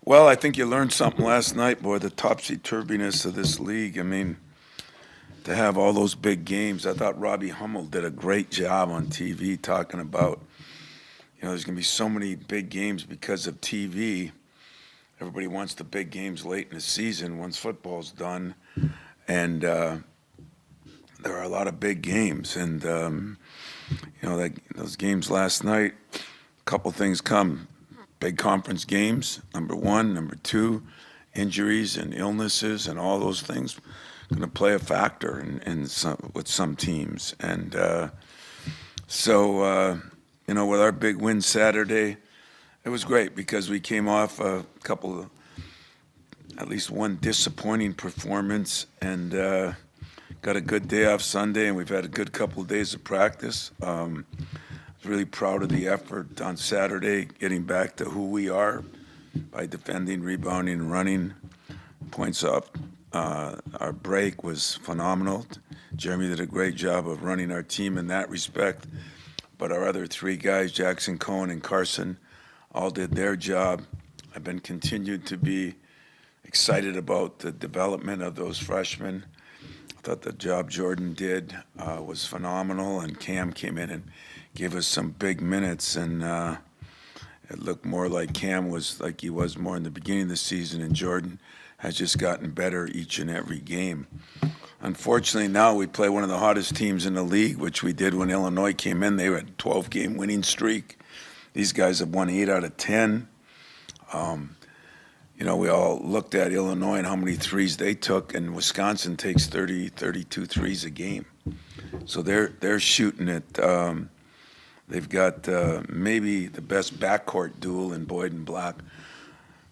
Well, I think you learned something last night, boy, the topsy-turviness of this league. I mean, to have all those big games, I thought Robbie Hummel did a great job on TV talking about, there's going to be so many big games because of TV. Everybody wants the big games late in the season once football's done. And there are a lot of big games. And, those games last night, a couple things come. Big conference games, number one. Number two, injuries and illnesses and all those things going to play a factor with some teams. And with our big win Saturday, it was great because we came off a couple of, at least one disappointing performance, and got a good day off Sunday, and we've had a good couple of days of practice. I was really proud of the effort on Saturday, getting back to who we are by defending, rebounding, and running. Points up. Our break was phenomenal. Jeremy did a great job of running our team in that respect. But our other three guys, Jackson, Cohen, and Carson, all did their job. I've been continued to be excited about the development of those freshmen. I thought the job Jordan did was phenomenal, and Cam came in and gave us some big minutes, and it looked more like Cam was like he was more in the beginning of the season, and Jordan has just gotten better each and every game. Unfortunately, now we play one of the hottest teams in the league, which we did when Illinois came in. They had a 12-game winning streak. These guys have won 8 out of 10. We all looked at Illinois and how many threes they took, and Wisconsin takes 30, 32 threes a game. So they're shooting it. They've got maybe the best backcourt duel in Boyd and Black.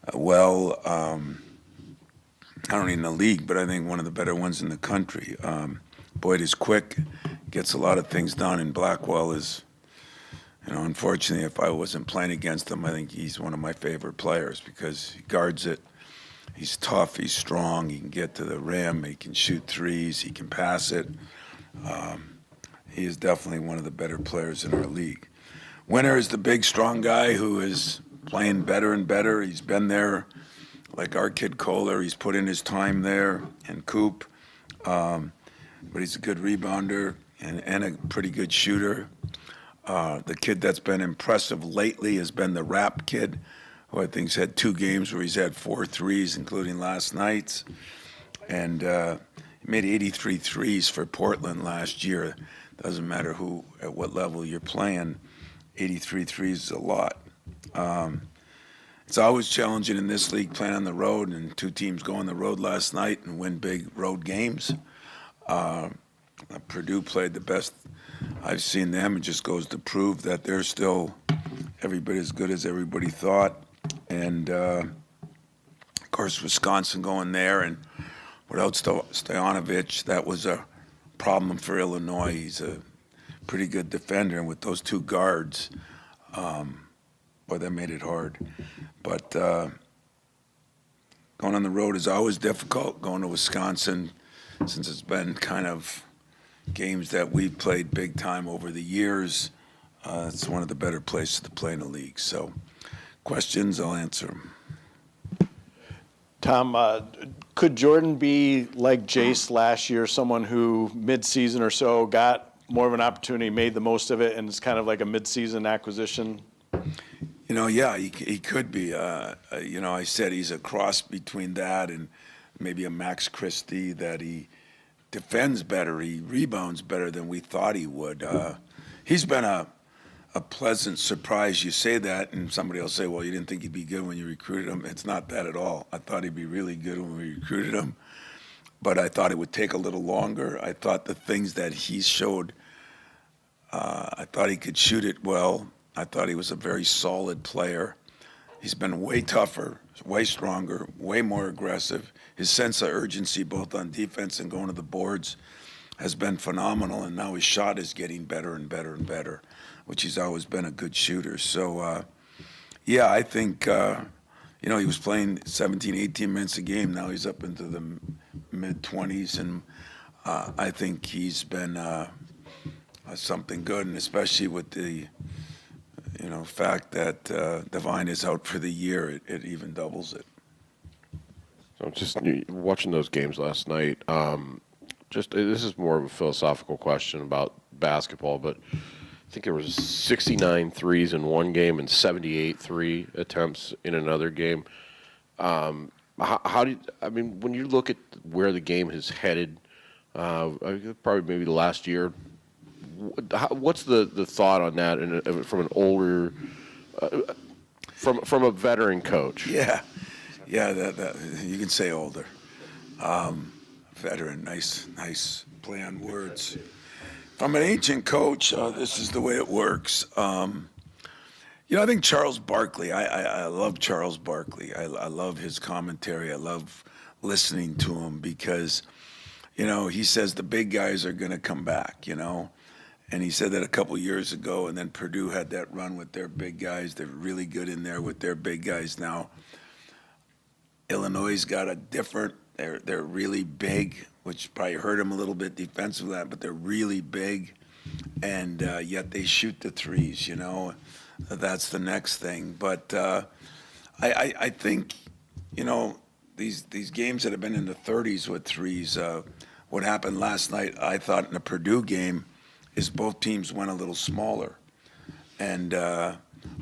I don't need in the league, but I think one of the better ones in the country. Boyd is quick, gets a lot of things done, and Blackwell is, unfortunately, if I wasn't playing against him, I think he's one of my favorite players because he guards it. He's tough, he's strong, he can get to the rim, he can shoot threes, he can pass it. He is definitely one of the better players in our league. Winner is the big, strong guy who is playing better and better. He's been there. Like our kid Kohler, he's put in his time there, and Coop. But he's a good rebounder and a pretty good shooter. The kid that's been impressive lately has been the Rap kid, who I think's had 2 games where he's had 4 threes, including last night's. And he made 83 threes for Portland last year. Doesn't matter at what level you're playing, 83 threes is a lot. It's always challenging in this league playing on the road, and 2 teams go on the road last night and win big road games. Purdue played the best I've seen them. It just goes to prove that they're still every bit as good as everybody thought. And, of course, Wisconsin going there, and without Stojanovich, that was a problem for Illinois. He's a pretty good defender, and with those 2 guards, that made it hard. But going on the road is always difficult. Going to Wisconsin, since it's been kind of games that we've played big time over the years, it's one of the better places to play in the league. So questions, I'll answer them. Tom, could Jordan be like Jace last year, someone who mid-season or so got more of an opportunity, made the most of it, and it's kind of like a mid-season acquisition? Yeah, he could be. I said he's a cross between that and maybe a Max Christie, that he defends better, he rebounds better than we thought he would. He's been a pleasant surprise. You say that, and somebody will say, well, you didn't think he'd be good when you recruited him. It's not that at all. I thought he'd be really good when we recruited him, but I thought it would take a little longer. I thought the things that he showed, I thought he could shoot it well. I thought he was a very solid player. He's been way tougher, way stronger, way more aggressive. His sense of urgency, both on defense and going to the boards, has been phenomenal, and now his shot is getting better and better and better, which he's always been a good shooter. So, I think, he was playing 17, 18 minutes a game. Now he's up into the mid-20s, and I think he's been something good, and especially with the fact that Divine is out for the year, it even doubles it. So just watching those games last night. This is more of a philosophical question about basketball, but I think there was 69 threes in one game and 78 three attempts in another game. When you look at where the game has headed, probably maybe the last year, what's the thought on that? And from an older, from a veteran coach. Yeah, that you can say older, veteran. Nice play on words. From an ancient coach, this is the way it works. I think Charles Barkley. I love Charles Barkley. I love his commentary. I love listening to him because, he says the big guys are going to come back. And he said that a couple years ago, and then Purdue had that run with their big guys. They're really good in there with their big guys now. Illinois got a different. They're really big, which probably hurt them a little bit defensively, but they're really big, and yet they shoot the threes. That's the next thing. But I think these games that have been in the 30s with threes. What happened last night, I thought in the Purdue game, is both teams went a little smaller, and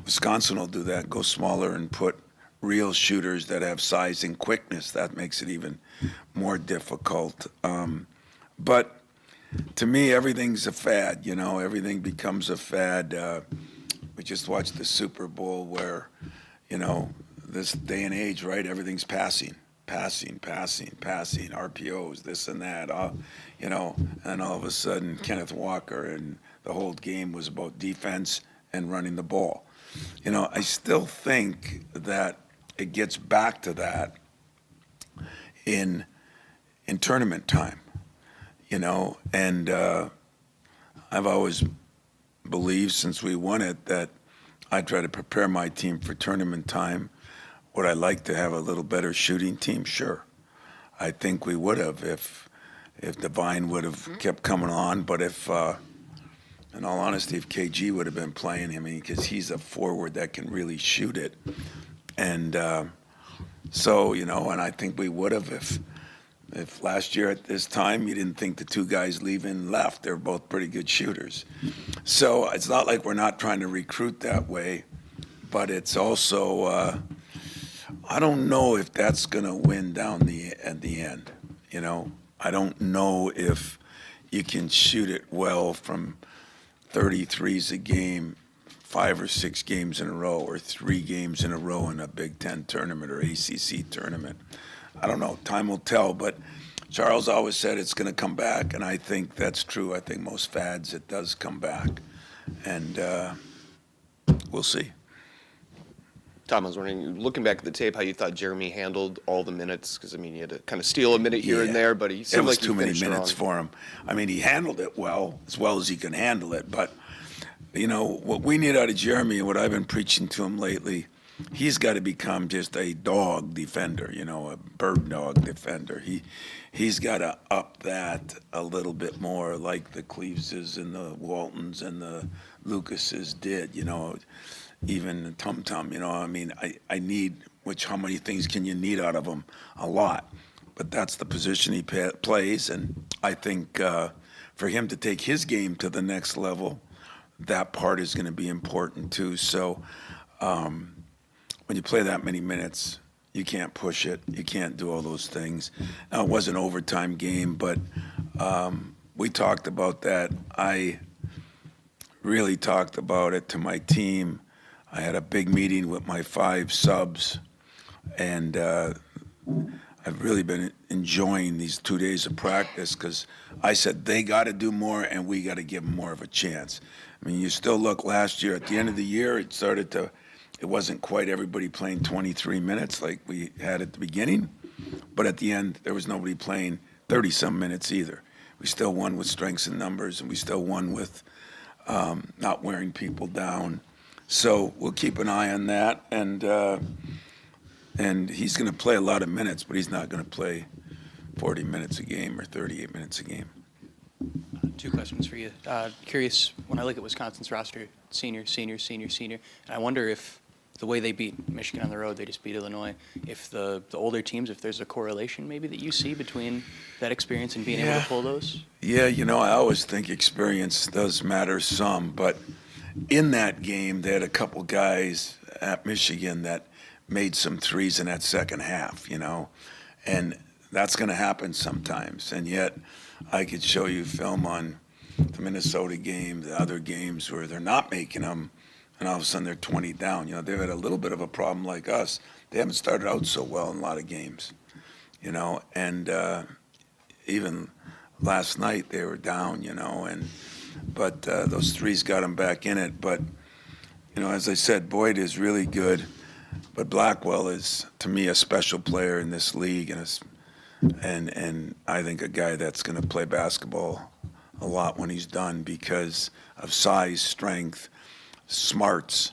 Wisconsin will do that, go smaller and put real shooters that have size and quickness. That makes it even more difficult. But to me, everything's a fad. Everything becomes a fad. We just watched the Super Bowl where, this day and age, right? Everything's passing, RPOs, this and that, and all of a sudden Kenneth Walker and the whole game was about defense and running the ball. I still think that it gets back to that in tournament time, and I've always believed since we won it that I try to prepare my team for tournament time. Would I like to have a little better shooting team? Sure. I think we would have if Divine would have kept coming on. But if, in all honesty, if KG would have been playing him, because he's a forward that can really shoot it. And and I think we would have if last year at this time you didn't think the two guys leaving left. They're both pretty good shooters. So it's not like we're not trying to recruit that way, but it's also I don't know if that's going to win down at the end. I don't know if you can shoot it well from 33s a game, 5 or 6 games in a row, or 3 games in a row in a Big Ten tournament or ACC tournament. I don't know. Time will tell. But Charles always said it's going to come back, and I think that's true. I think most fads, it does come back. And we'll see. Tom, I was wondering, looking back at the tape, how you thought Jeremy handled all the minutes, because, he had to kind of steal a minute here and there, but he seemed like he finished It was too many minutes strong. for him. He handled it well as he can handle it. But, what we need out of Jeremy and what I've been preaching to him lately, he's got to become just a dog defender, a bird dog defender. He's got to up that a little bit more like the Cleaveses and the Waltons and the Lucases did, even Tum Tum, I need, how many things can you need out of him? A lot. But that's the position he plays, and I think for him to take his game to the next level, that part is going to be important too. So when you play that many minutes, you can't push it. You can't do all those things. Now, it was an overtime game, but we talked about that. I really talked about it to my team. I had a big meeting with my 5 subs, and I've really been enjoying these 2 days of practice because I said they got to do more and we got to give them more of a chance. You still look last year, at the end of the year, it wasn't quite everybody playing 23 minutes like we had at the beginning, but at the end, there was nobody playing 30-some minutes either. We still won with strengths and numbers, and we still won with not wearing people down. So we'll keep an eye on that, and he's going to play a lot of minutes, but he's not going to play 40 minutes a game or 38 minutes a game. Two questions for you. Curious, when I look at Wisconsin's roster, senior, and I wonder if the way they beat Michigan on the road, they just beat Illinois, if the older teams, if there's a correlation maybe that you see between that experience and being able to pull those? Yeah, I always think experience does matter some, but in that game, they had a couple guys at Michigan that made some threes in that second half, and that's going to happen sometimes. And yet, I could show you film on the Minnesota game, the other games where they're not making them, and all of a sudden they're 20 down. They've had a little bit of a problem like us. They haven't started out so well in a lot of games, and even last night they were down, but those threes got them back in it. But, as I said, Boyd is really good, but Blackwell is, to me, a special player in this league, and I think a guy that's going to play basketball a lot when he's done because of size, strength, smarts,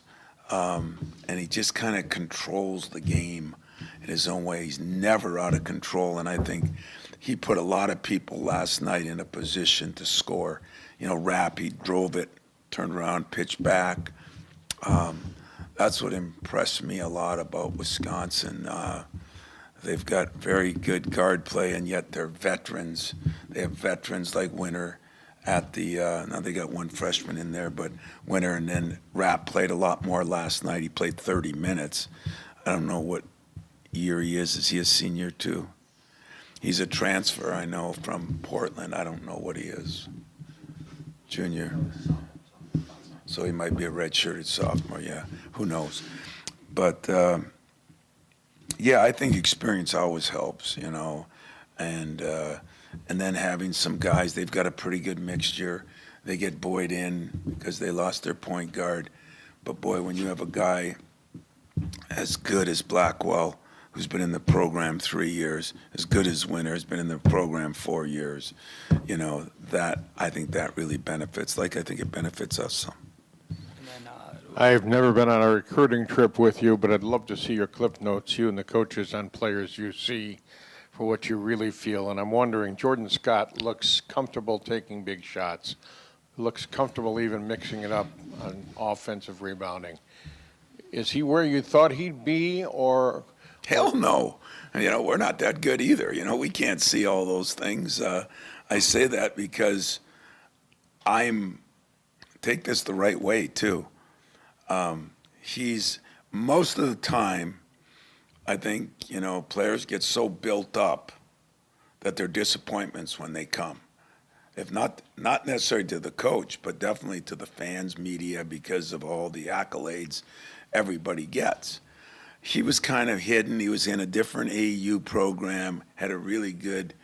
and he just kind of controls the game in his own way. He's never out of control, and I think he put a lot of people last night in a position to score. Rapp, he drove it, turned around, pitched back. That's what impressed me a lot about Wisconsin. They've got very good guard play, and yet they're veterans. They have veterans like Winter at the now they got one freshman in there, but Winter, and then Rapp played a lot more last night. He played 30 minutes. I don't know what year he is. Is he a senior too? He's a transfer, I know, from Portland. I don't know what he is. Junior. So he might be a redshirted sophomore, yeah. Who knows? But, yeah, I think experience always helps, and then having some guys, they've got a pretty good mixture. They get Boyd in because they lost their point guard. But, boy, when you have a guy as good as Blackwell, who's been in the program 3 years, as good as Winter, has been in the program 4 years, that I think that really benefits. I think it benefits us some. I've never been on a recruiting trip with you, but I'd love to see your clip notes, you and the coaches, on players you see for what you really feel. And I'm wondering, Jordan Scott looks comfortable taking big shots, looks comfortable even mixing it up on offensive rebounding. Is he where you thought he'd be, or? Hell no. We're not that good either. We can't see all those things. I say that because take this the right way, too. He's, most of the time, I think, players get so built up that they're disappointments when they come. If not necessarily to the coach, but definitely to the fans, media, because of all the accolades everybody gets. He was kind of hidden. He was in a different AAU program, had a really good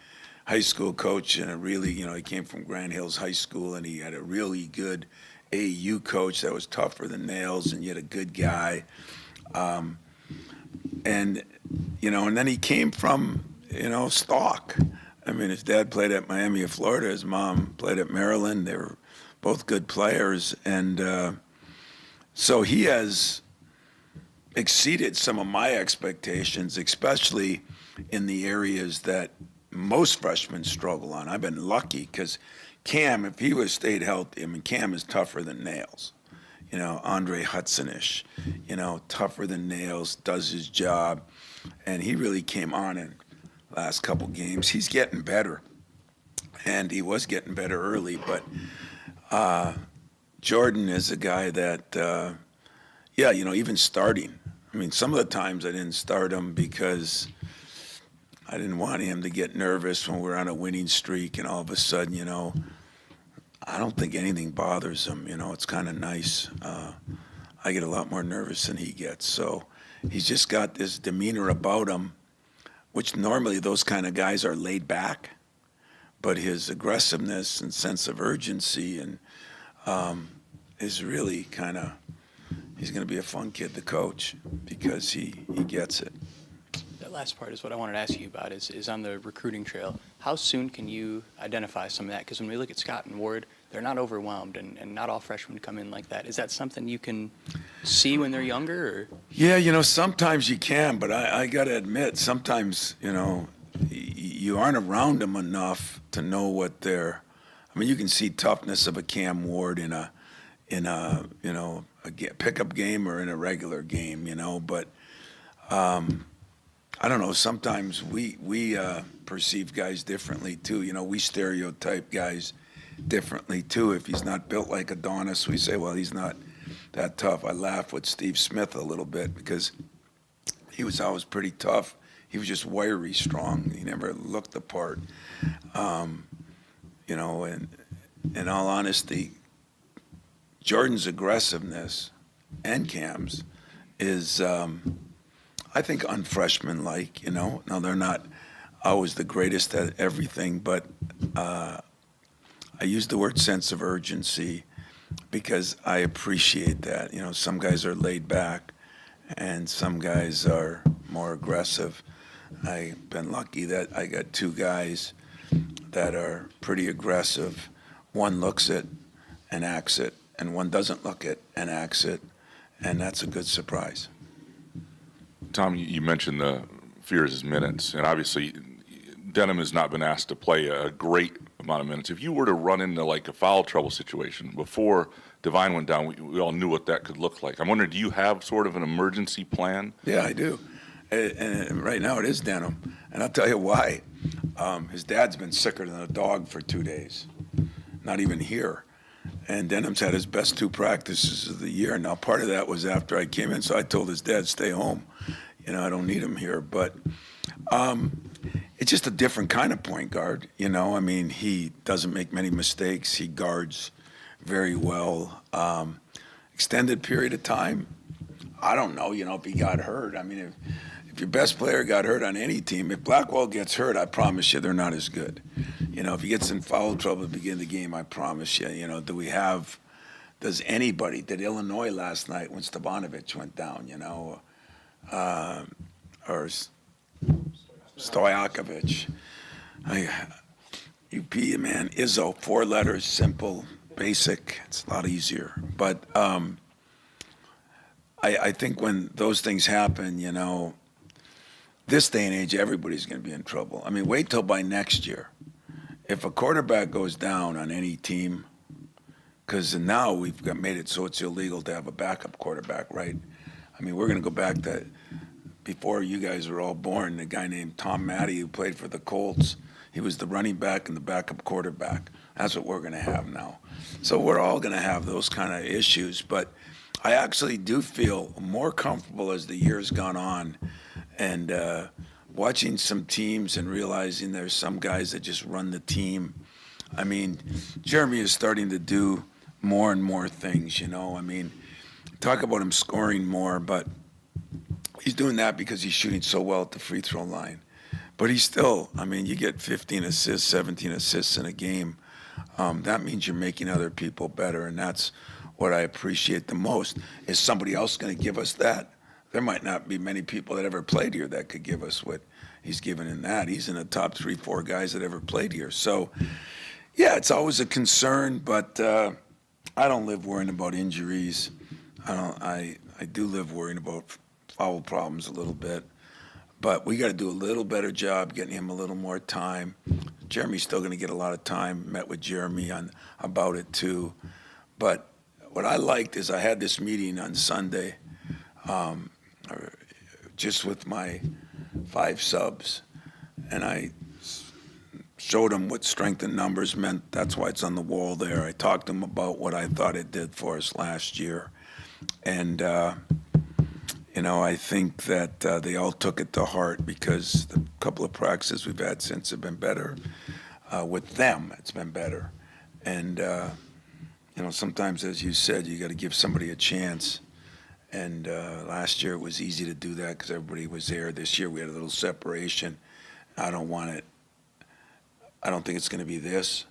high school coach, and he came from Grand Hills High School, and he had a really good AAU coach that was tougher than nails, and yet a good guy. And then he came from, stock. His dad played at Miami of Florida. His mom played at Maryland. They were both good players. And so he has exceeded some of my expectations, especially in the areas that most freshmen struggle on. I've been lucky because Cam, if he was stayed healthy, Cam is tougher than nails. Andre Hudson-ish, tougher than nails, does his job. And he really came on in last couple games. He's getting better. And he was getting better early. But Jordan is a guy that, even starting. Some of the times I didn't start him because I didn't want him to get nervous when we're on a winning streak, and all of a sudden, I don't think anything bothers him. It's kind of nice. I get a lot more nervous than he gets. So he's just got this demeanor about him, which normally those kind of guys are laid back. But his aggressiveness and sense of urgency and is really kind of, he's going to be a fun kid to coach because he gets it. That last part is what I wanted to ask you about, is on the recruiting trail. How soon can you identify some of that? Because when we look at Scott and Ward, they're not overwhelmed, and not all freshmen come in like that. Is that something you can see when they're younger? Or? Yeah, sometimes you can, but I got to admit, sometimes, you aren't around them enough to know what they're – I mean, you can see toughness of a Cam Ward in a pickup game or in a regular game, but I don't know. Sometimes we perceive guys differently too. We stereotype guys differently too. If he's not built like Adonis, we say, well, he's not that tough. I laugh with Steve Smith a little bit because he was always pretty tough. He was just wiry strong. He never looked the part. And in all honesty, Jordan's aggressiveness and Cam's is, I think, unfreshman-like. Now they're not always the greatest at everything, but I use the word sense of urgency because I appreciate that. Some guys are laid back, and some guys are more aggressive. I've been lucky that I got two guys that are pretty aggressive. One looks it and acts it, and one doesn't look it and acts it, and that's a good surprise. Tom, you mentioned the fears' minutes, and obviously Denham has not been asked to play a great amount of minutes. If you were to run into like a foul trouble situation before Devine went down, we all knew what that could look like. I'm wondering, do you have sort of an emergency plan? Yeah, I do. And right now it is Denham, and I'll tell you why. His dad's been sicker than a dog for 2 days, not even here. And Denham's had his best 2 practices of the year. Now, part of that was after I came in, so I told his dad, stay home. I don't need him here. But it's just a different kind of point guard. I mean, he doesn't make many mistakes. He guards very well. Extended period of time, I don't know, if he got hurt. I mean, if your best player got hurt on any team, if Blackwell gets hurt, I promise you they're not as good. If he gets in foul trouble at the beginning of the game, I promise you, does anybody, did Illinois last night when Stevanovic went down, or Stojakovic. UP, man, Izzo, 4 letters, simple, basic, it's a lot easier. But I think when those things happen, this day and age, everybody's going to be in trouble. I mean, wait till by next year. If a quarterback goes down on any team, because now we've made it so it's illegal to have a backup quarterback, right? I mean, we're going to go back to before you guys were all born, a guy named Tom Matty who played for the Colts. He was the running back and the backup quarterback. That's what we're going to have now. So we're all going to have those kind of issues. But I actually do feel more comfortable as the year's gone on and watching some teams and realizing there's some guys that just run the team. I mean, Jeremy is starting to do more and more things, I mean, talk about him scoring more, but he's doing that because he's shooting so well at the free throw line. But he's still, I mean, you get 15 assists, 17 assists in a game. That means you're making other people better, and that's what I appreciate the most. Is somebody else going to give us that? There might not be many people that ever played here that could give us what he's given in that. He's in the top 3-4 guys that ever played here. So, yeah, it's always a concern, but I don't live worrying about injuries. I do live worrying about foul problems a little bit. But we got to do a little better job getting him a little more time. Jeremy's still going to get a lot of time. Met with Jeremy about it too. But what I liked is I had this meeting on Sunday just with my 5 subs, and I showed them what strength in numbers meant. That's why it's on the wall there. I talked to them about what I thought it did for us last year. And I think that they all took it to heart because the couple of practices we've had since have been better. With them, it's been better. And, sometimes, as you said, you got to give somebody a chance. And last year it was easy to do that because everybody was there. This year we had a little separation. I don't think it's going to be this,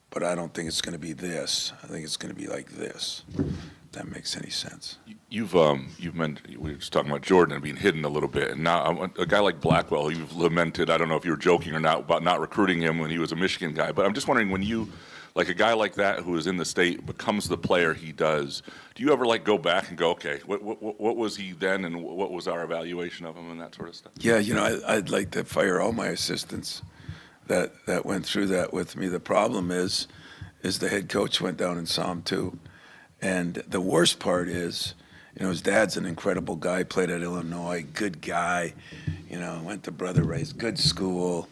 but I don't think it's going to be this. I think it's going to be like this. If that makes any sense. You've mentioned, we were just talking about Jordan and being hidden a little bit, and now a guy like Blackwell, you've lamented, I don't know if you were joking or not, about not recruiting him when he was a Michigan guy, but I'm just wondering, when you, like a guy like that who is in the state becomes the player he does, do you ever go back and go, okay, what was he then and what was our evaluation of him and that sort of stuff? Yeah, I'd like to fire all my assistants. that went through that with me. The problem is the head coach went down and saw him too. And the worst part is, his dad's an incredible guy, played at Illinois, good guy, went to Brother Ray's, good school.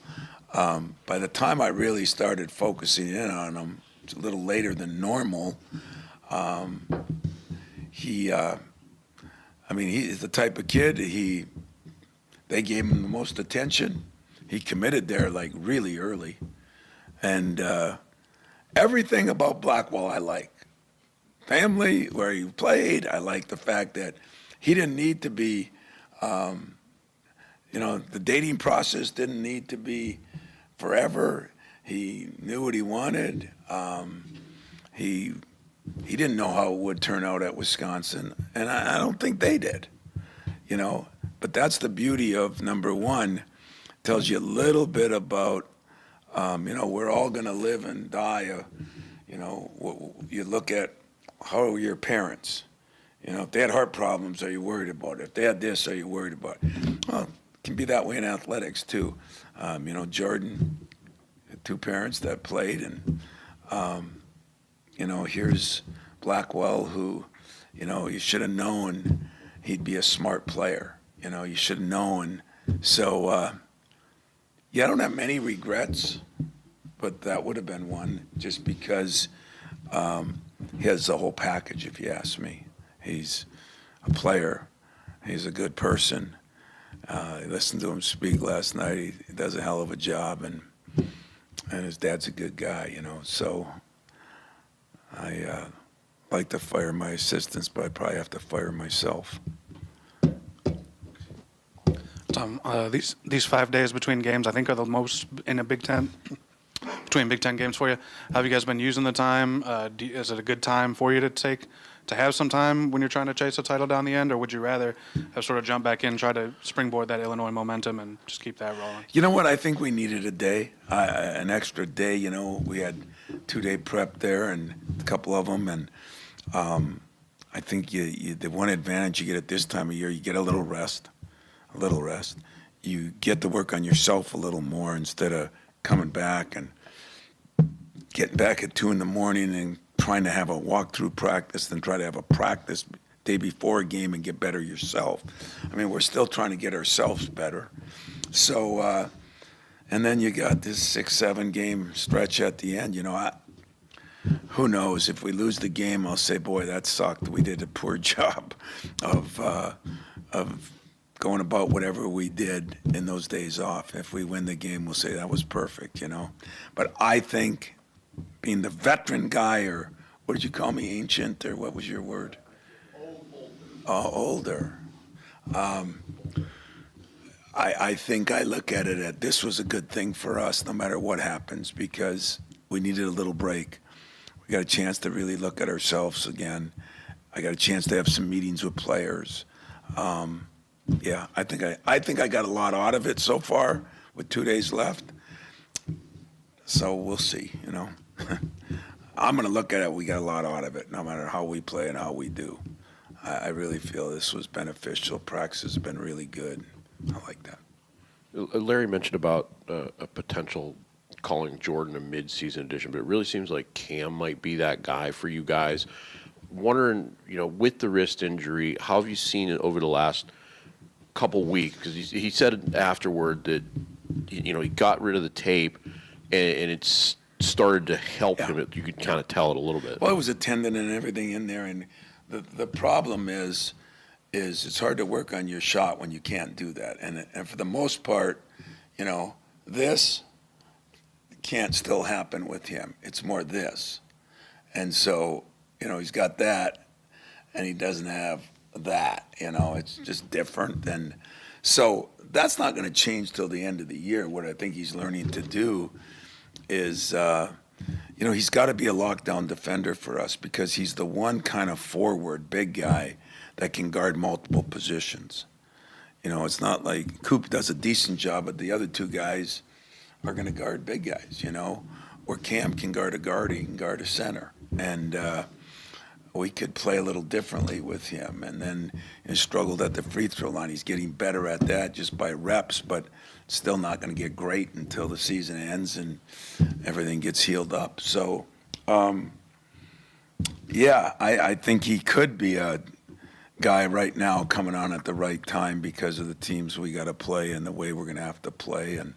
By the time I really started focusing in on him, it's a little later than normal. He's the type of kid, they gave him the most attention. He committed there like really early. And everything about Blackwell I like. Family, where he played, I like the fact that he didn't need to be, the dating process didn't need to be forever. He knew what he wanted. He didn't know how it would turn out at Wisconsin, and I don't think they did, But that's the beauty of number one, tells you a little bit about, we're all going to live and die. You look at how are your parents. If they had heart problems, are you worried about it? If they had this, are you worried about it? Well, it can be that way in athletics too. Jordan had two parents that played, and here's Blackwell, who, you should have known he'd be a smart player. You should have known. So, I don't have many regrets, but that would have been one, just because he has the whole package, if you ask me. He's a player. He's a good person. I listened to him speak last night. He does a hell of a job, and his dad's a good guy, So I like to fire my assistants, but I probably have to fire myself. Tom, these 5 days between games, I think, are the most in a Big Ten, between Big Ten games for you. How have you guys been using the time? Is it a good time for you to have some time when you're trying to chase a title down the end, or would you rather have sort of jump back in, try to springboard that Illinois momentum and just keep that rolling? You know what? I think we needed a day, an extra day. We had 2-day prep there, and a couple of them, and I think the one advantage you get at this time of year, you get a little rest. You get to work on yourself a little more instead of coming back and getting back at 2 in the morning and trying to have a walkthrough practice and try to have a practice day before a game and get better yourself. We're still trying to get ourselves better. So, and then you got this 6-7 game stretch at the end. Who knows? If we lose the game, I'll say, boy, that sucked. We did a poor job of going about whatever we did in those days off. If we win the game, we'll say that was perfect, But I think, being the veteran guy, or what did you call me, ancient, or what was your word? Older. I think I look at it as this was a good thing for us, no matter what happens, because we needed a little break. We got a chance to really look at ourselves again. I got a chance to have some meetings with players. I think I got a lot out of it so far with 2 days left. So we'll see, I'm going to look at it. We got a lot out of it, no matter how we play and how we do. I really feel this was beneficial. Practice has been really good. I like that. Larry mentioned about a potential calling Jordan a mid-season addition, but it really seems like Cam might be that guy for you guys. Wondering, with the wrist injury, how have you seen it over the last couple weeks? Because he said afterward that he got rid of the tape and it's started to help him. You could kind of tell it a little bit. Well, it was a tendon and everything in there, and the problem is it's hard to work on your shot when you can't do that. And for the most part, this can't still happen with him. It's more this. And so, he's got that, and he doesn't have that. It's just different. And so that's not going to change till the end of the year. What I think he's learning to do is, he's got to be a lockdown defender for us, because he's the one kind of forward, big guy that can guard multiple positions. It's not like Coop does a decent job, but the other two guys are going to guard big guys, or Cam can guard a guard, he can guard a center. And we could play a little differently with him. And then he struggled at the free throw line. He's getting better at that just by reps, but still not going to get great until the season ends and everything gets healed up. So, yeah, I think he could be a guy right now coming on at the right time because of the teams we got to play and the way we're going to have to play. And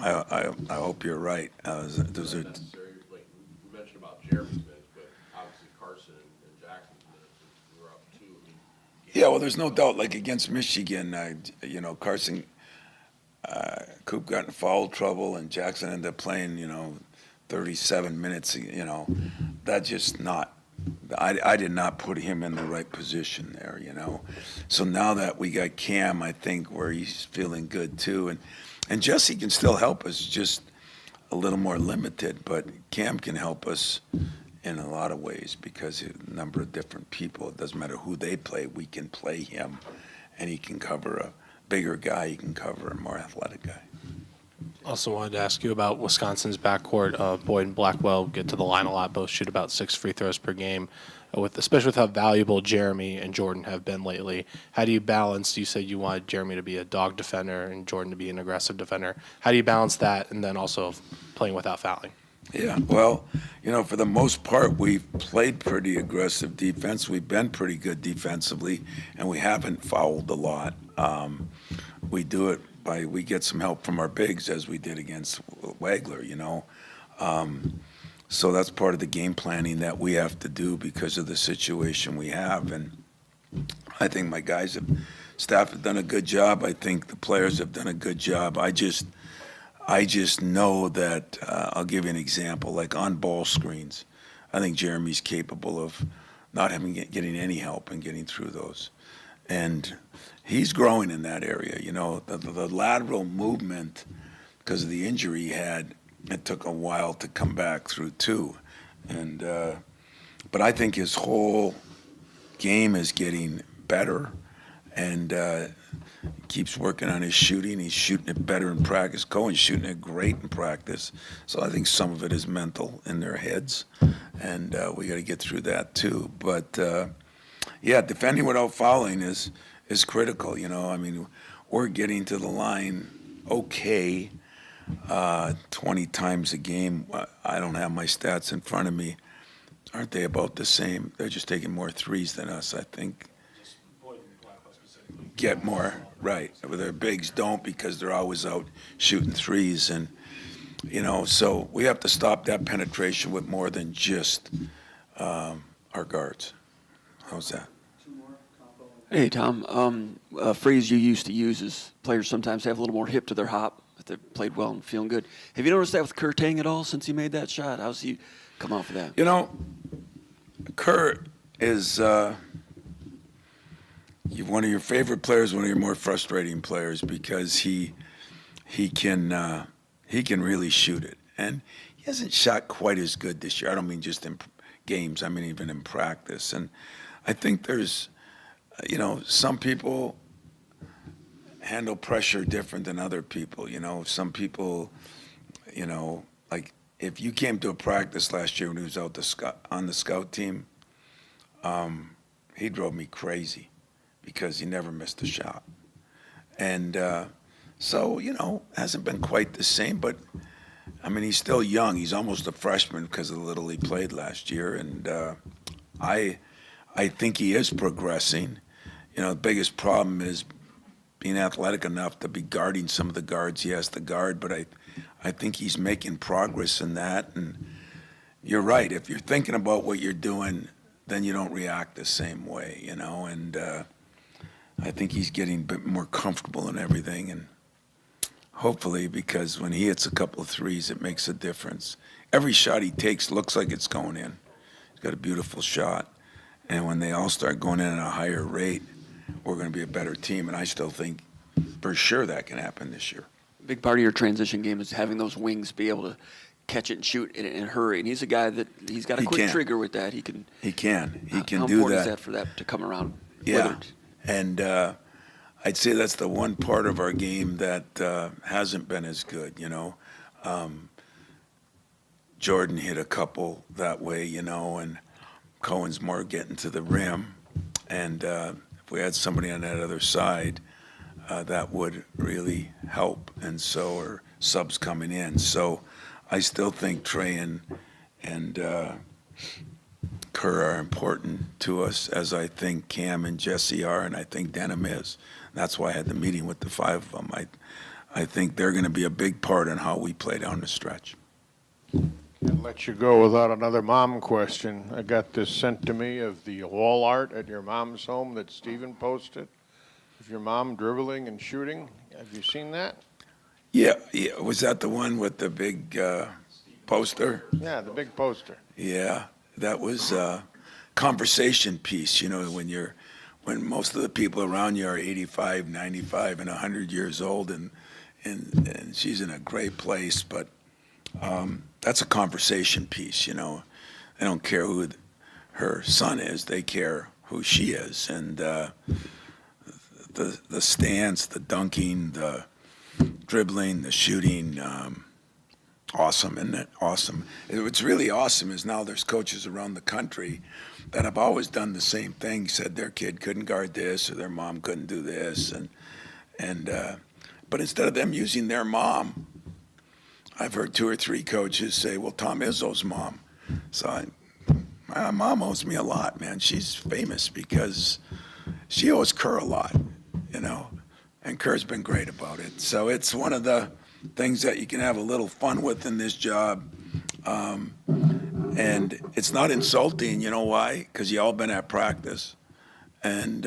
I hope you're right. Those are. Like we mentioned about Jeremy's minutes, but obviously Carson and Jackson's minutes were up too. I mean, Yeah, well, there's no doubt. Like against Michigan, Carson, Coop got in foul trouble, and Jackson ended up playing, 37 minutes. That's just not. I did not put him in the right position there. So now that we got Cam, I think where he's feeling good too, and Jesse can still help us, just a little more limited. But Cam can help us in a lot of ways because a number of different people. It doesn't matter who they play, we can play him, and he can cover a bigger guy. He can cover a more athletic guy. Also wanted to ask you about Wisconsin's backcourt. Boyd and Blackwell get to the line a lot, both shoot about 6 free throws per game. Especially with how valuable Jeremy and Jordan have been lately, how do you balance? You said you wanted Jeremy to be a dog defender and Jordan to be an aggressive defender. How do you balance that and then also playing without fouling? Yeah, well, for the most part, we've played pretty aggressive defense. We've been pretty good defensively, and we haven't fouled a lot. We do it we get some help from our bigs, as we did against Wagler, So that's part of the game planning that we have to do because of the situation we have. And I think my staff have done a good job. I think the players have done a good job. I just know that I'll give you an example, like on ball screens. I think Jeremy's capable of not getting any help and getting through those. And he's growing in that area. The lateral movement, because of the injury he had, it took a while to come back through too. And but I think his whole game is getting better, and keeps working on his shooting. He's shooting it better in practice. Cohen's shooting it great in practice. So I think some of it is mental in their heads, and we got to get through that too. But yeah, defending without fouling is critical. We're getting to the line okay 20 times a game. I don't have my stats in front of me. Aren't they about the same? They're just taking more threes than us, I think. Get more, right. But their bigs don't because they're always out shooting threes. And, so we have to stop that penetration with more than just our guards. How's that? Hey, Tom. A phrase you used to use is players sometimes have a little more hip to their hop if they played well and feeling good. Have you noticed that with Kerr Tang at all since he made that shot? How's he come off of that? Kerr is one of your favorite players, one of your more frustrating players because he can really shoot it. And he hasn't shot quite as good this year. I don't mean just in games. I mean even in practice. And I think there's some people handle pressure different than other people. Some people, like if you came to a practice last year when he was out on the scout team, he drove me crazy because he never missed a shot. And so, hasn't been quite the same, but he's still young. He's almost a freshman because of the little he played last year. And I think he is progressing. The biggest problem is being athletic enough to be guarding some of the guards he has to guard, but I think he's making progress in that. And you're right. If you're thinking about what you're doing, then you don't react the same way, and I think he's getting a bit more comfortable in everything, and hopefully because when he hits a couple of threes, it makes a difference. Every shot he takes looks like it's going in. He's got a beautiful shot, and when they all start going in at a higher rate, we're going to be a better team, and I still think for sure that can happen this year. A big part of your transition game is having those wings be able to catch it and shoot in a hurry. And he's a guy that he's got a quick trigger with that. He can do that. How important is that for that to come around? Yeah, and I'd say that's the one part of our game that hasn't been as good. Jordan hit a couple that way, you know, and Cohen's more getting to the rim. And if we had somebody on that other side, that would really help. And so, or subs coming in. So I still think Trey and Kerr are important to us, as I think Cam and Jesse are, and I think Denham is. That's why I had the meeting with the 5 of them. I think they're going to be a big part in how we play down the stretch. Can't let you go without another mom question. I got this sent to me of the wall art at your mom's home that Stephen posted of your mom dribbling and shooting. Have you seen that? Yeah. Was that the one with the big poster? Yeah, the big poster. Yeah, that was a conversation piece, you know, when most of the people around you are 85, 95, and 100 years old, and she's in a great place, but that's a conversation piece, you know. They don't care who her son is, they care who she is, and the stance, the dunking, the dribbling, the shooting, awesome, isn't it? Awesome. What's really awesome is now there's coaches around the country that have always done the same thing, said their kid couldn't guard this or their mom couldn't do this, but instead of them using their mom, I've heard 2 or 3 coaches say, well, Tom Izzo's mom. So my mom owes me a lot, man. She's famous because she owes Kerr a lot, you know, and Kerr's been great about it. So it's one of the things that you can have a little fun with in this job. And it's not insulting, you know why? Because you all been at practice. And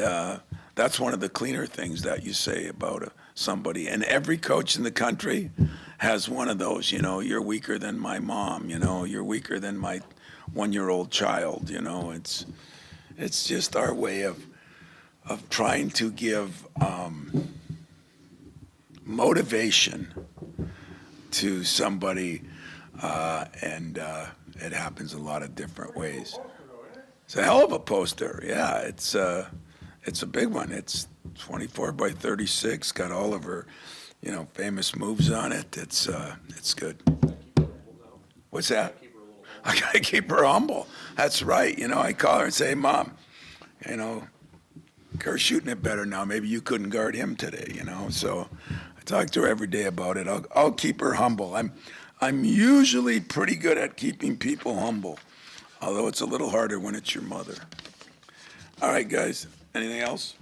that's one of the cleaner things that you say about somebody. And every coach in the country has one of those, you know, you're weaker than my mom, you know, you're weaker than my 1-year-old child, you know. It's just our way of trying to give motivation to somebody, and it happens a lot of different ways. It's a hell of a poster. Yeah, it's a big one. It's 24 by 36. Got all of her, you know, famous moves on it. It's good. What's that? I gotta keep her humble. That's right. You know, I call her and say, Mom, you know, Kerr's shooting it better now. Maybe you couldn't guard him today. You know, so I talk to her every day about it. I'll keep her humble. I'm usually pretty good at keeping people humble, although it's a little harder when it's your mother. All right, guys. Anything else?